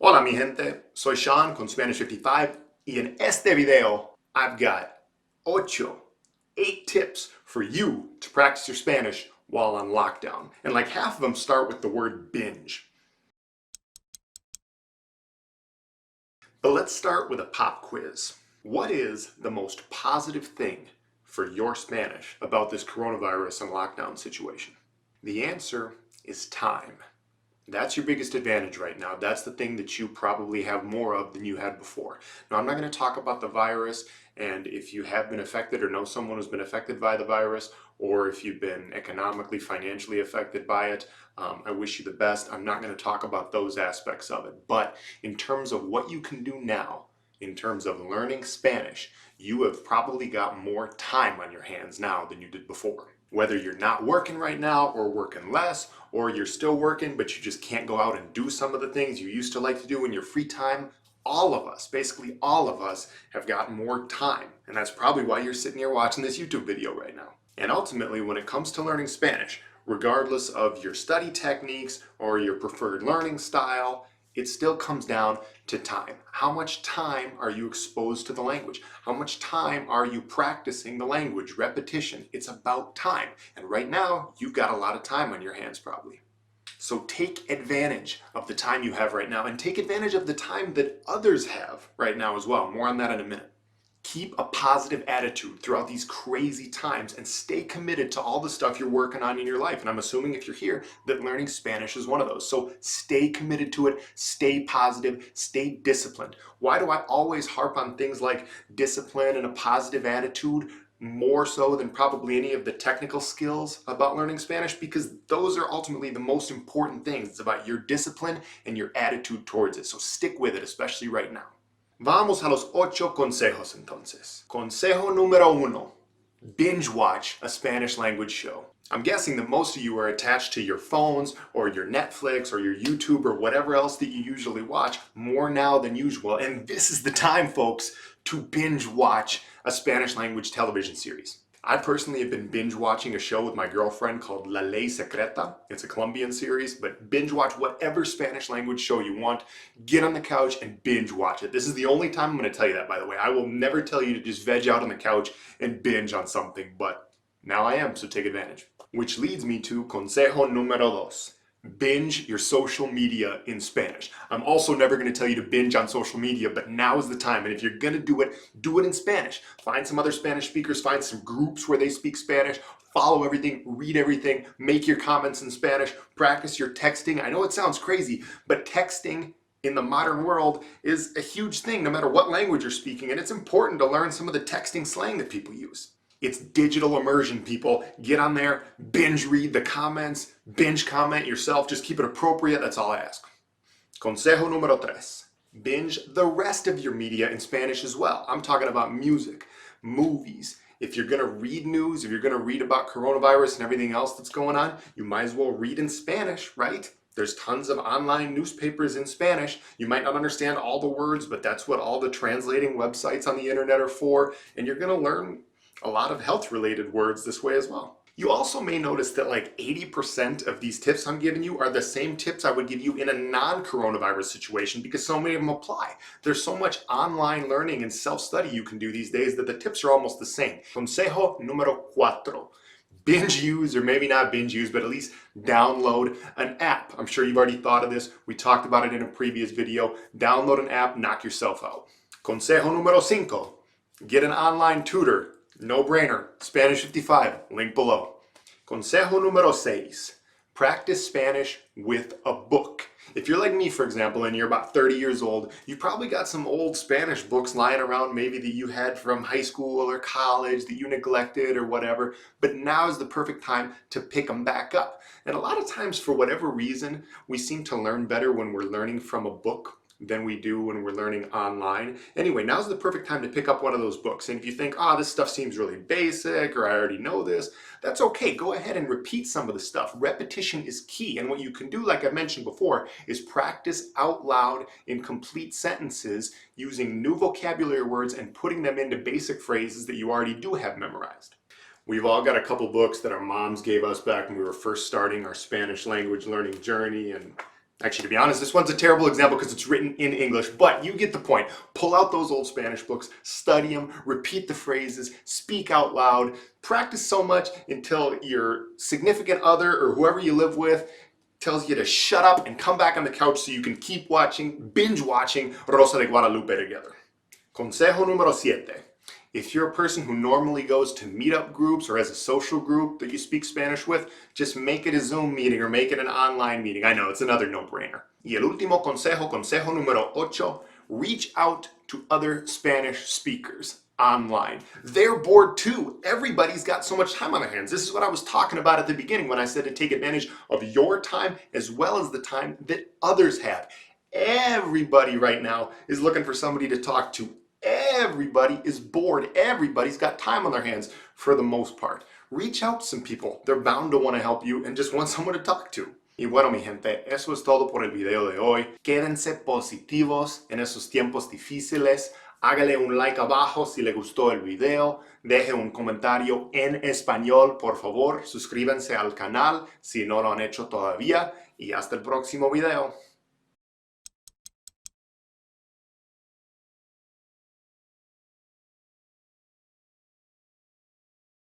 Hola mi gente, soy Sean con Spanish 55 y en este video I've got 8 tips for you to practice your Spanish while on lockdown. And like half of them start with the word binge. But let's start with a pop quiz. What is the most positive thing for your Spanish about this coronavirus and lockdown situation? The answer is time. That's your biggest advantage right now. That's the thing that you probably have more of than you had before. Now, I'm not going to talk about the virus, and if you have been affected or know someone who's been affected by the virus, or if you've been economically, financially affected by it, I wish you the best. I'm not going to talk about those aspects of it. But in terms of what you can do now, in terms of learning Spanish, you have probably got more time on your hands now than you did before. Whether you're not working right now or working less, or you're still working but you just can't go out and do some of the things you used to like to do in your free time, all of us, basically all of us, have got more time. And that's probably why you're sitting here watching this YouTube video right now. And ultimately, when it comes to learning Spanish, regardless of your study techniques or your preferred learning style, it still comes down to time. How much time are you exposed to the language? How much time are you practicing the language? Repetition. It's about time. And right now, you've got a lot of time on your hands probably. So take advantage of the time you have right now and take advantage of the time that others have right now as well. More on that in a minute. Keep a positive attitude throughout these crazy times and stay committed to all the stuff you're working on in your life. And I'm assuming if you're here that learning Spanish is one of those. So stay committed to it, stay positive, stay disciplined. Why do I always harp on things like discipline and a positive attitude more so than probably any of the technical skills about learning Spanish? Because those are ultimately the most important things. It's about your discipline and your attitude towards it. So stick with it, especially right now. Vamos a los 8 consejos entonces. Consejo número 1. Binge watch a Spanish language show. I'm guessing that most of you are attached to your phones or your Netflix or your YouTube or whatever else that you usually watch more now than usual. And this is the time, folks, to binge watch a Spanish language television series. I personally have been binge watching a show with my girlfriend called La Ley Secreta. It's a Colombian series, but binge watch whatever Spanish language show you want. Get on the couch and binge watch it. This is the only time I'm going to tell you that, by the way. I will never tell you to just veg out on the couch and binge on something, but now I am, so take advantage. Which leads me to consejo número 2. Binge your social media in Spanish. I'm also never going to tell you to binge on social media, but now is the time. And if you're going to do it in Spanish. Find some other Spanish speakers, find some groups where they speak Spanish, follow everything, read everything, make your comments in Spanish, practice your texting. I know it sounds crazy, but texting in the modern world is a huge thing no matter what language you're speaking, and it's important to learn some of the texting slang that people use. It's digital immersion, people. Get on there, binge read the comments, binge comment yourself, just keep it appropriate, that's all I ask. Consejo número 3. Binge the rest of your media in Spanish as well. I'm talking about music, movies. If you're gonna read news, if you're gonna read about coronavirus and everything else that's going on, you might as well read in Spanish, right? There's tons of online newspapers in Spanish. You might not understand all the words, but that's what all the translating websites on the internet are for, and you're gonna learn a lot of health-related words this way as well. You also may notice that like 80% of these tips I'm giving you are the same tips I would give you in a non-coronavirus situation because so many of them apply. There's so much online learning and self-study you can do these days that the tips are almost the same. Consejo número 4. Binge use, or maybe not binge use, but at least download an app. I'm sure you've already thought of this. We talked about it in a previous video. Download an app, knock yourself out. Consejo número 5. Get an online tutor. No brainer. Spanish 55, link below. Consejo número 6. Practice Spanish with a book. If you're like me, for example, and you're about 30 years old, you've probably got some old Spanish books lying around maybe that you had from high school or college that you neglected or whatever, but now is the perfect time to pick them back up. And a lot of times, for whatever reason, we seem to learn better when we're learning from a book than we do when we're learning online. Anyway, now's the perfect time to pick up one of those books. And if you think, this stuff seems really basic, or I already know this, that's okay. Go ahead and repeat some of the stuff. Repetition is key. And what you can do, like I mentioned before, is practice out loud in complete sentences using new vocabulary words and putting them into basic phrases that you already do have memorized. We've all got a couple books that our moms gave us back when we were first starting our Spanish language learning journey, and Actually, to be honest, this one's a terrible example because it's written in English, but you get the point. Pull out those old Spanish books, study them, repeat the phrases, speak out loud, practice so much until your significant other or whoever you live with tells you to shut up and come back on the couch so you can keep watching, binge watching Rosa de Guadalupe together. Consejo número 7. If you're a person who normally goes to meetup groups or has a social group that you speak Spanish with, just make it a Zoom meeting or make it an online meeting. I know, it's another no-brainer. Y el último consejo, consejo número 8, reach out to other Spanish speakers online. They're bored too. Everybody's got so much time on their hands. This is what I was talking about at the beginning when I said to take advantage of your time as well as the time that others have. Everybody right now is looking for somebody to talk to. Everybody is bored. Everybody's got time on their hands for the most part. Reach out to some people. They're bound to want to help you and just want someone to talk to. Y bueno, mi gente, eso es todo por el video de hoy. Quédense positivos en esos tiempos difíciles. Hágale un like abajo si le gustó el video. Deje un comentario en español, por favor. Suscríbanse al canal si no lo han hecho todavía. Y hasta el próximo video.